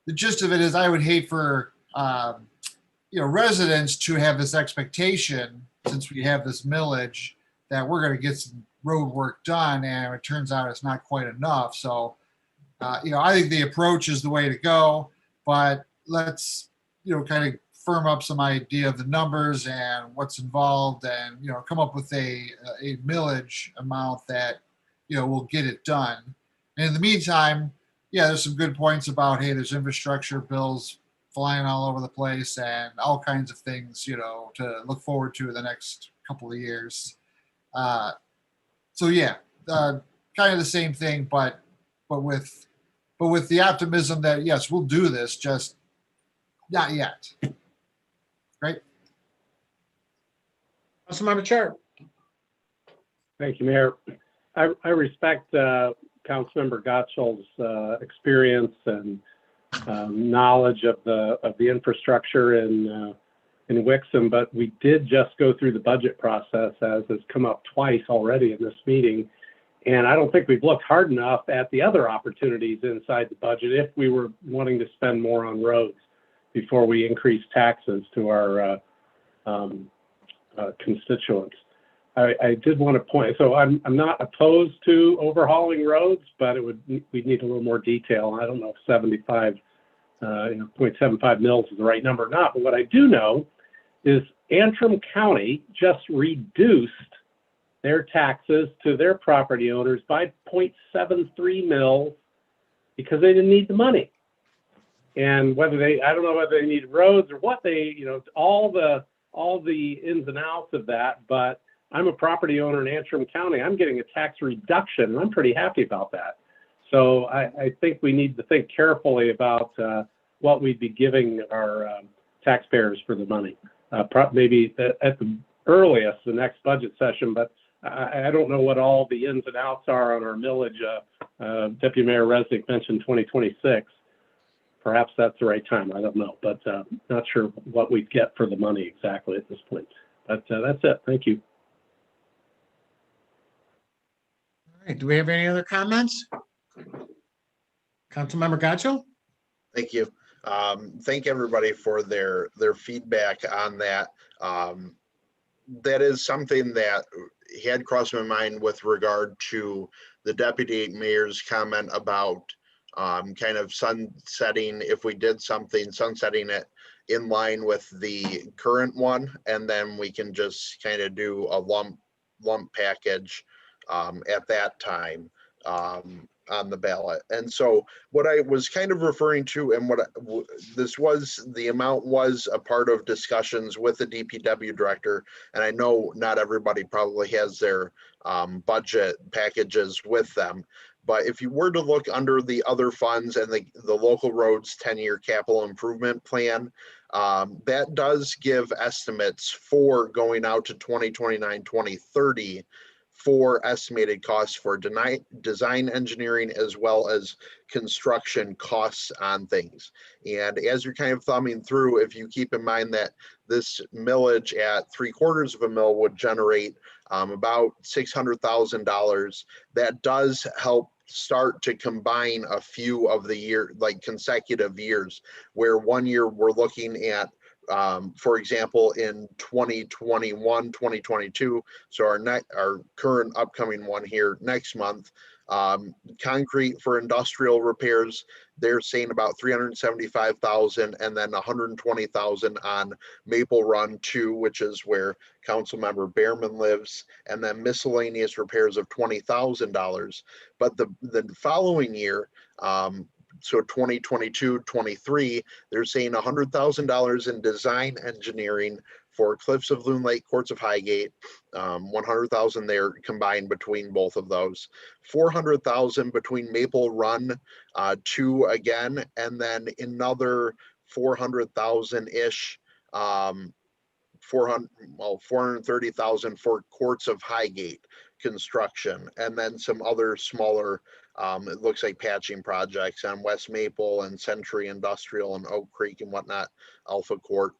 the gist of it is I would hate for, residents to have this expectation, since we have this millage, that we're going to get some road work done, and it turns out it's not quite enough. So, I think the approach is the way to go, but let's, kind of firm up some idea of the numbers and what's involved, and come up with a millage amount that will get it done. And in the meantime, yeah, there's some good points about, hey, there's infrastructure bills flying all over the place and all kinds of things to look forward to in the next couple of years. So yeah, kind of the same thing, but with the optimism that yes, we'll do this, just not yet. Right. Councilmember Chair. Thank you, Mayor. I respect Councilmember Gottschall's experience and knowledge of the infrastructure in Wixom, but we did just go through the budget process, as has come up twice already in this meeting. And I don't think we've looked hard enough at the other opportunities inside the budget if we were wanting to spend more on roads before we increase taxes to our constituents. I did want to point, so I'm not opposed to overhauling roads, but we'd need a little more detail. I don't know if 0.75 mils is the right number or not, but what I do know is Antrim County just reduced their taxes to their property owners by 0.73 mils because they didn't need the money. And I don't know whether they need roads or what all the ins and outs of that, but I'm a property owner in Antrim County. I'm getting a tax reduction, and I'm pretty happy about that. So I think we need to think carefully about what we'd be giving our taxpayers for the money. Maybe at the earliest, the next budget session, but I don't know what all the ins and outs are on our millage. Deputy Mayor Resnick mentioned 2026. Perhaps that's the right time. I don't know, but not sure what we'd get for the money exactly at this point. But that's it. Thank you. All right. Do we have any other comments? Councilmember Gotcho? Thank you. Thank everybody for their feedback on that. That is something that had crossed my mind with regard to the deputy mayor's comment about kind of sunsetting, if we did something, sunsetting it in line with the current one, and then we can just kind of do a lump package at that time on the ballot. And so what I was kind of referring to, and the amount was a part of discussions with the DPW director, and I know not everybody probably has their budget packages with them, but if you were to look under the other funds and the local roads 10-year capital improvement plan, that does give estimates for going out to 2029, 2030 for estimated costs for design engineering as well as construction costs on things. And as you're kind of thumbing through, if you keep in mind that this millage at 3/4 of a mil would generate about $600,000, that does help start to combine a few of the consecutive years, where one year we're looking at for example, in 2021, 2022, so our current upcoming one here next month, concrete for industrial repairs, they're saying about 375,000, and then 120,000 on Maple Run 2, which is where Councilmember Behrman lives, and then miscellaneous repairs of $20,000. But the following year, so 2022, 23, they're saying $100,000 in design engineering for Cliffs of Loon Lake, Courts of Highgate, 100,000 there combined between both of those, 400,000 between Maple Run 2 again, and then another 400,000-ish $430,000 for Courts of Highgate construction, and then some other smaller, it looks like patching projects on West Maple and Century Industrial and Oak Creek and whatnot, Alpha Court.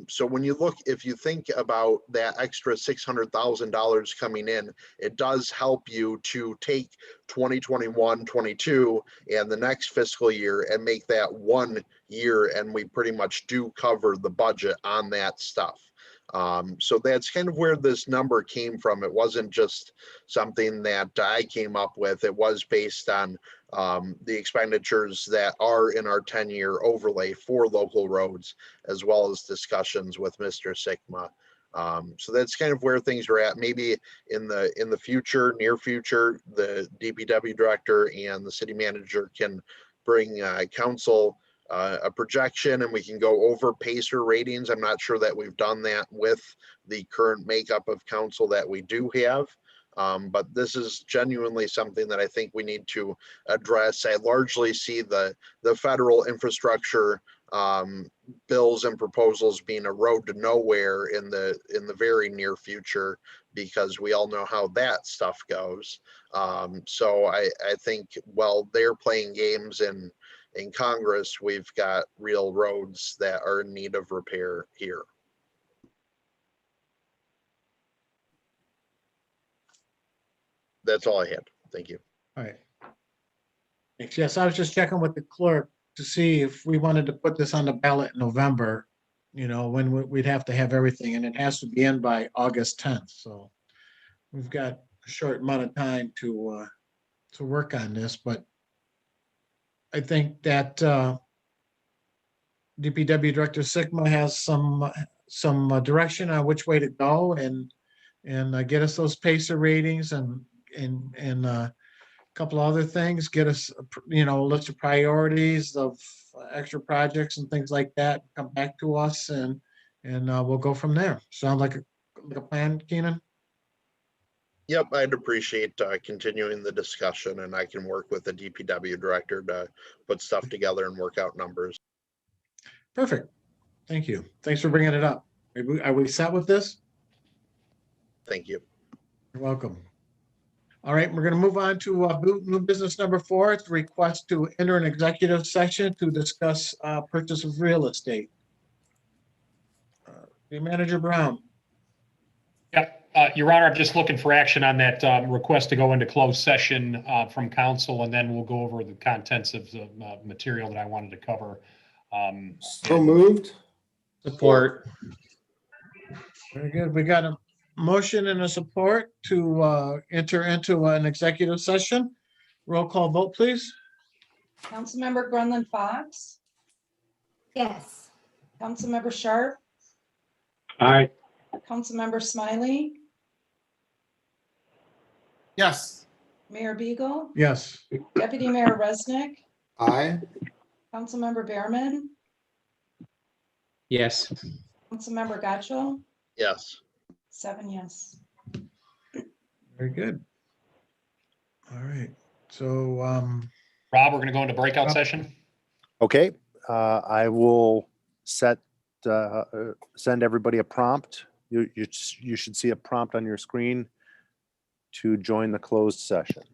So when you look, if you think about that extra $600,000 coming in, it does help you to take 2021, 22 and the next fiscal year and make that 1 year, and we pretty much do cover the budget on that stuff. So that's kind of where this number came from. It wasn't just something that I came up with. It was based on the expenditures that are in our 10-year overlay for local roads, as well as discussions with Mr. Sigma. So that's kind of where things are at. Maybe in the future, near future, the DPW director and the city manager can bring council a projection, and we can go over PACER ratings. I'm not sure that we've done that with the current makeup of council that we do have. But this is genuinely something that I think we need to address. I largely see the federal infrastructure bills and proposals being a road to nowhere in the very near future, because we all know how that stuff goes. So I think while they're playing games in Congress, we've got real roads that are in need of repair here. That's all I had. Thank you. All right. Thanks. Yes, I was just checking with the clerk to see if we wanted to put this on the ballot in November, when we'd have to have everything, and it has to be in by August 10th. So we've got a short amount of time to work on this, but I think that DPW Director Sigma has some direction on which way to go and get us those PACER ratings and a couple of other things, get us, a list of priorities of extra projects and things like that, come back to us and we'll go from there. Sound like a plan, Keenan? Yep, I'd appreciate continuing the discussion, and I can work with the DPW director to put stuff together and work out numbers. Perfect. Thank you. Thanks for bringing it up. Are we set with this? Thank you. You're welcome. All right, we're going to move on to new business number 4. It's a request to enter an executive session to discuss purchase of real estate. Manager Brown. Yep. Your Honor, I'm just looking for action on that request to go into closed session from council, and then we'll go over the contents of the material that I wanted to cover. So moved. Support. Very good. We got a motion and a support to enter into an executive session. Roll call vote, please. Councilmember Grunland Fox, Yes. Councilmember Sharp, Aye. Councilmember Smiley, Yes. Mayor Beagle, Yes. Deputy Mayor Resnick, Aye. Councilmember Behrman, Yes. Councilmember Gotchall, Yes. 7 yes. Very good. All right. So Rob, we're going to go into breakout session. Okay, I will send everybody a prompt. You should see a prompt on your screen to join the closed session.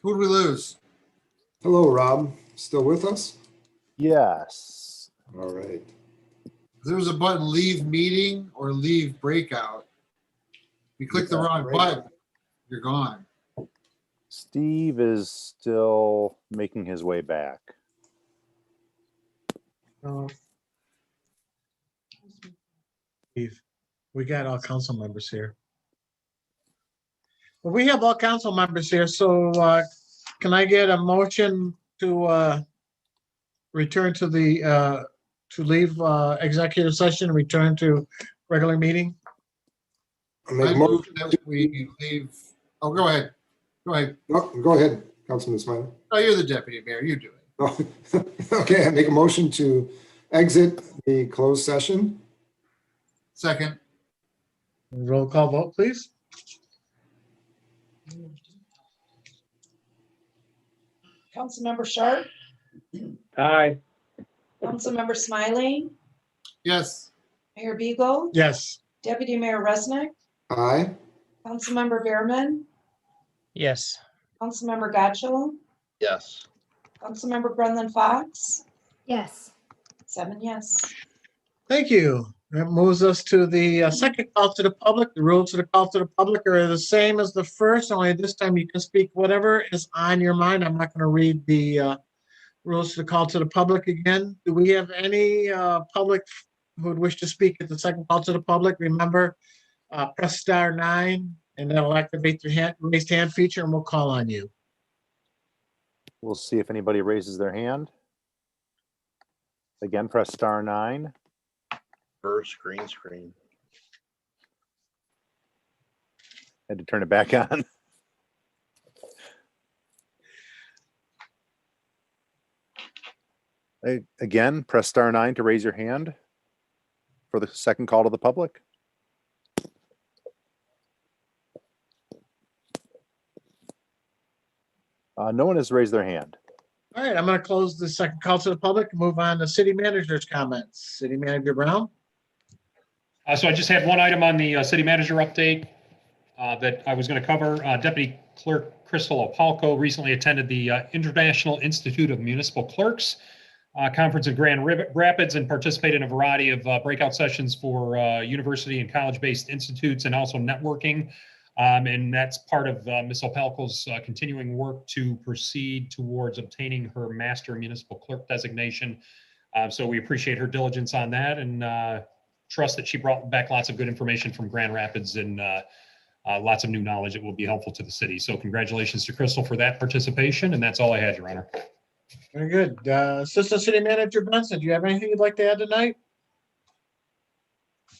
Who did we lose? Hello, Rob. Still with us? Yes. All right. There was a button, leave meeting or leave breakout. If you click the Yeah, wrong right. button, you're gone. Steve is still making his way back. We got all council members here. Well, we have all council members here, so can I get a motion to return to the, to leave executive session and return to regular meeting? I make I a move motion. that we leave. Oh, go ahead. Go ahead. No, go ahead, Councilman Smiley. Oh, you're the deputy mayor. You do it. Oh, okay, I make a motion to exit the closed session. Second. Roll call vote, please. Councilmember Sharp, Aye. Councilmember Smiley, Yes. Mayor Beagle, Yes. Deputy Mayor Resnick, Aye. Councilmember Behrman, Yes. Councilmember Gotcho, Yes. Councilmember Brendan Fox, Yes. 7 yes. Thank you. That moves us to the second call to the public. The rules of the call to the public are the same as the first, only this time you can speak whatever is on your mind. I'm not going to read the rules to the call to the public again. Do we have any public who would wish to speak at the second call to the public? Remember, press *9 and that'll activate the raised hand feature and we'll call on you. We'll see if anybody raises their hand. Again, press *9. First green screen. Had to turn it back on. Again, press *9 to raise your hand for the second call to the public. No one has raised their hand. All right, I'm going to close the second call to the public and move on to city manager's comments. City Manager Brown. So I just had one item on the city manager update that I was going to cover. Deputy Clerk Crystal Opalco recently attended the International Institute of Municipal Clerks conference in Grand Rapids and participated in a variety of breakout sessions for university and college-based institutes and also networking. And that's part of Ms. Opalco's continuing work to proceed towards obtaining her Master Municipal Clerk designation. So we appreciate her diligence on that and trust that she brought back lots of good information from Grand Rapids and lots of new knowledge that will be helpful to the city. So congratulations to Crystal for that participation. And that's all I had, Your Honor. Very good. Assistant City Manager Benson, do you have anything you'd like to add tonight?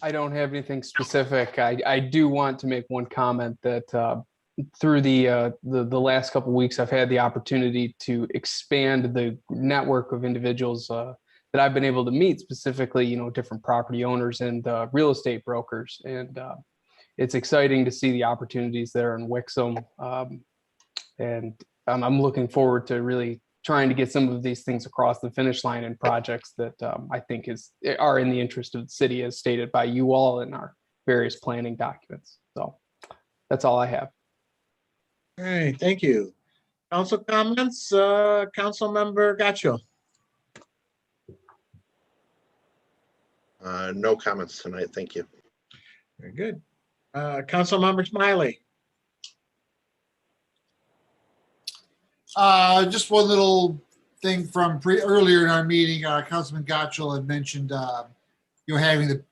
I don't have anything specific. I do want to make one comment that through the last couple of weeks, I've had the opportunity to expand the network of individuals that I've been able to meet, specifically, different property owners and real estate brokers. And it's exciting to see the opportunities there in Wixom. And I'm looking forward to really trying to get some of these things across the finish line in projects that I think are in the interest of the city, as stated by you all in our various planning documents. So that's all I have. All right, thank you. Council comments, Council Member Gotcho. No comments tonight. Thank you. Very good. Council Member Smiley. Just one little thing from earlier in our meeting, Councilman Gottschall had mentioned, having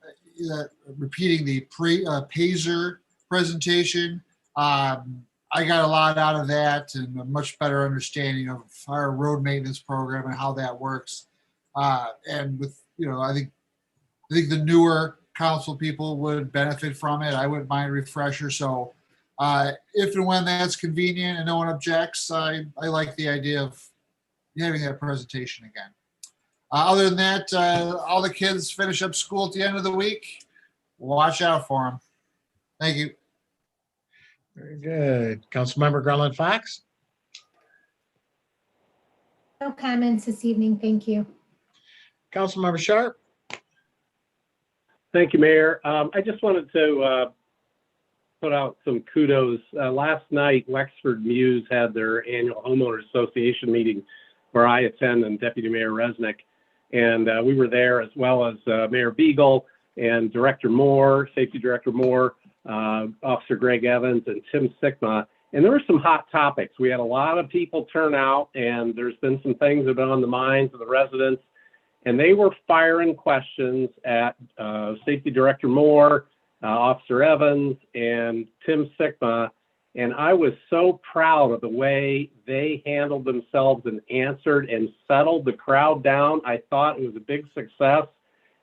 repeating the Payzer presentation. I got a lot out of that and a much better understanding of our road maintenance program and how that works. And with, I think the newer council people would benefit from it. I wouldn't mind a refresher. So if and when that's convenient and no one objects, I like the idea of having that presentation again. Other than that, all the kids finish up school at the end of the week. Watch out for them. Thank you. Very good. Councilmember Garland Fox. No comments this evening. Thank you. Councilmember Sharp. Thank you, Mayor. I just wanted to put out some kudos. Last night, Wexford Muse had their annual homeowners association meeting where I attend and Deputy Mayor Resnick. And we were there as well as Mayor Beagle and Director Moore, Safety Director Moore, Officer Greg Evans, and Tim Sigma. And there were some hot topics. We had a lot of people turn out, and there's been some things that have been on the minds of the residents. And they were firing questions at Safety Director Moore, Officer Evans, and Tim Sigma. And I was so proud of the way they handled themselves and answered and settled the crowd down. I thought it was a big success.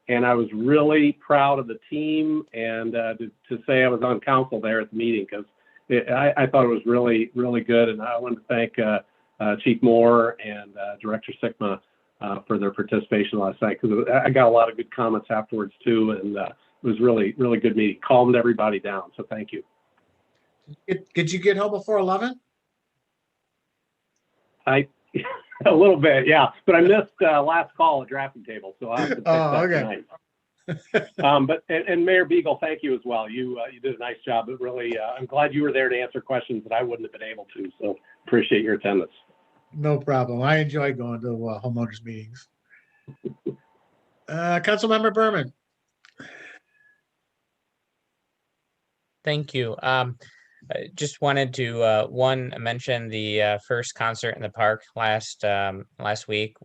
And I was really proud of the team, and to say I was on council there at the meeting, because I thought it was really, really good. And I wanted to thank Chief Moore and Director Sigma for their participation last night, because I got a lot of good comments afterwards too. And it was really, really good meeting. Calmed everybody down. So thank you. Did you get home before 11? A little bit, yeah. But I missed last call at drafting table, so I have to pick that tonight. But Mayor Beagle, thank you as well. You did a nice job. But really, I'm glad you were there to answer questions that I wouldn't have been able to. So appreciate your attendance. No problem. I enjoy going to homeowners meetings. Councilmember Berman. Thank you. I just wanted to mention the first concert in the park last week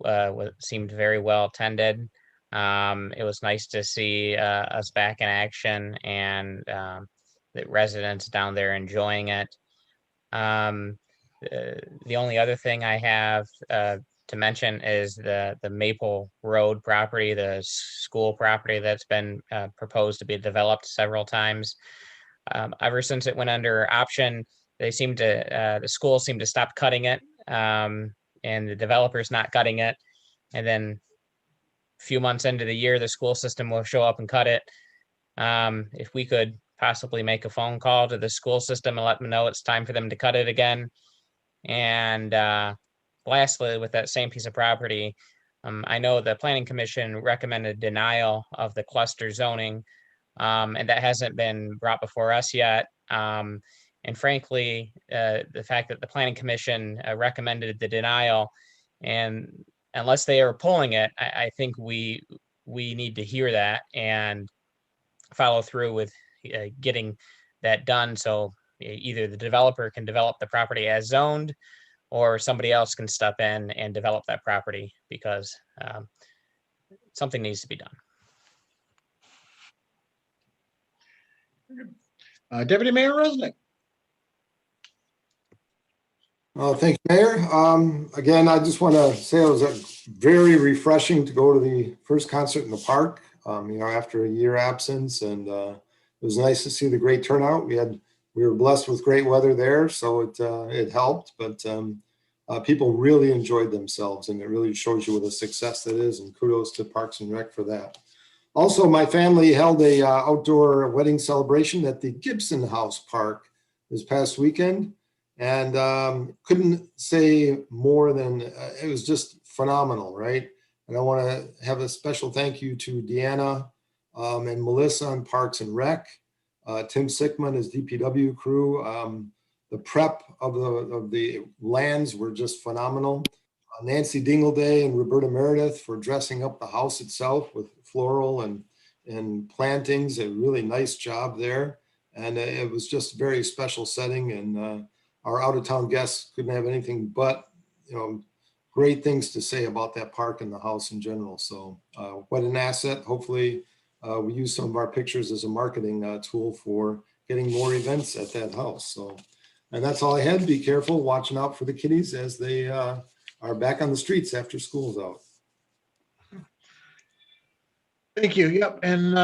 seemed very well attended. It was nice to see us back in action and the residents down there enjoying it. The only other thing I have to mention is the Maple Road property, the school property that's been proposed to be developed several times. Ever since it went under option, the school seemed to stop cutting it, and the developer's not cutting it. And then a few months into the year, the school system will show up and cut it. If we could possibly make a phone call to the school system and let them know it's time for them to cut it again. And lastly, with that same piece of property, I know the Planning Commission recommended denial of the cluster zoning. And that hasn't been brought before us yet. And frankly, the fact that the Planning Commission recommended the denial, and unless they are pulling it, I think we need to hear that and follow through with getting that done. So either the developer can develop the property as zoned, or somebody else can step in and develop that property, because something needs to be done. Deputy Mayor Resnick. Thank you, Mayor. Again, I just want to say it was very refreshing to go to the first concert in the park, after a year absence, and it was nice to see the great turnout. We were blessed with great weather there, so it helped, but people really enjoyed themselves, and it really shows you what a success that is, and kudos to Parks and Rec for that. Also, my family held a outdoor wedding celebration at the Gibson House Park this past weekend, and couldn't say more than it was just phenomenal, right? And I want to have a special thank you to Deanna and Melissa on Parks and Rec, Tim Sickman, his DPW crew. The prep of the lands were just phenomenal. Nancy Dingleday and Roberta Meredith for dressing up the house itself with floral and plantings. A really nice job there. And it was just a very special setting. And our out-of-town guests couldn't have anything but, great things to say about that park and the house in general. So what an asset. Hopefully we use some of our pictures as a marketing tool for getting more events at that house. So, and that's all I had. Be careful, watching out for the kiddies as they are back on the streets after school's out. Thank you. Yep. And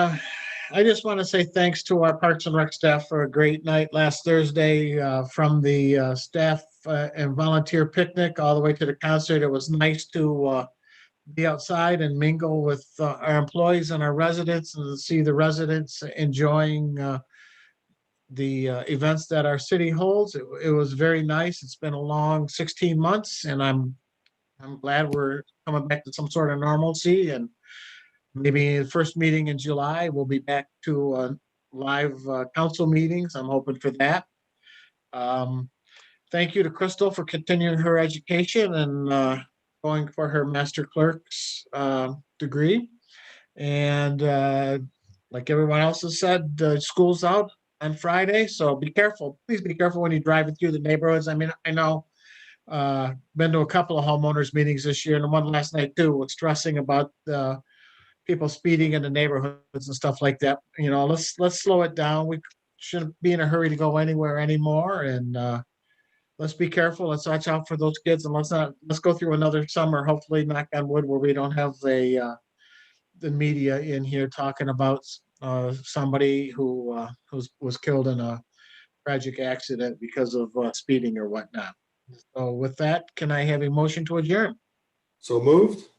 I just want to say thanks to our Parks and Rec staff for a great night last Thursday, from the staff and volunteer picnic all the way to the concert. It was nice to be outside and mingle with our employees and our residents, and to see the residents enjoying the events that our city holds. It was very nice. It's been a long 16 months, and I'm glad we're coming back to some sort of normalcy, and maybe the first meeting in July, we'll be back to live council meetings. I'm hoping for that. Thank you to Crystal for continuing her education and going for her master clerk's degree. And like everyone else has said, school's out on Friday, so be careful. Please be careful when you're driving through the neighborhoods. I mean, I know been to a couple of homeowners meetings this year, and the one last night too was stressing about people speeding in the neighborhoods and stuff like that. You know, let's slow it down. We shouldn't be in a hurry to go anywhere anymore, and let's be careful. Let's watch out for those kids, and let's go through another summer, hopefully, knock on wood, where we don't have the media in here talking about somebody who was killed in a tragic accident because of speeding or whatnot. So with that, can I have a motion to adjourn? So moved.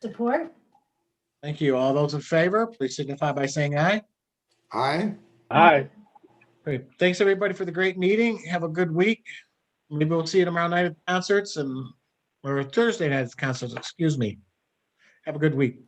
Support? Thank you. All those in favor, please signify by saying aye. Aye. Aye. Great. Thanks, everybody, for the great meeting. Have a good week. Maybe we'll see you tomorrow night at concerts or Thursday night at concerts, excuse me. Have a good week.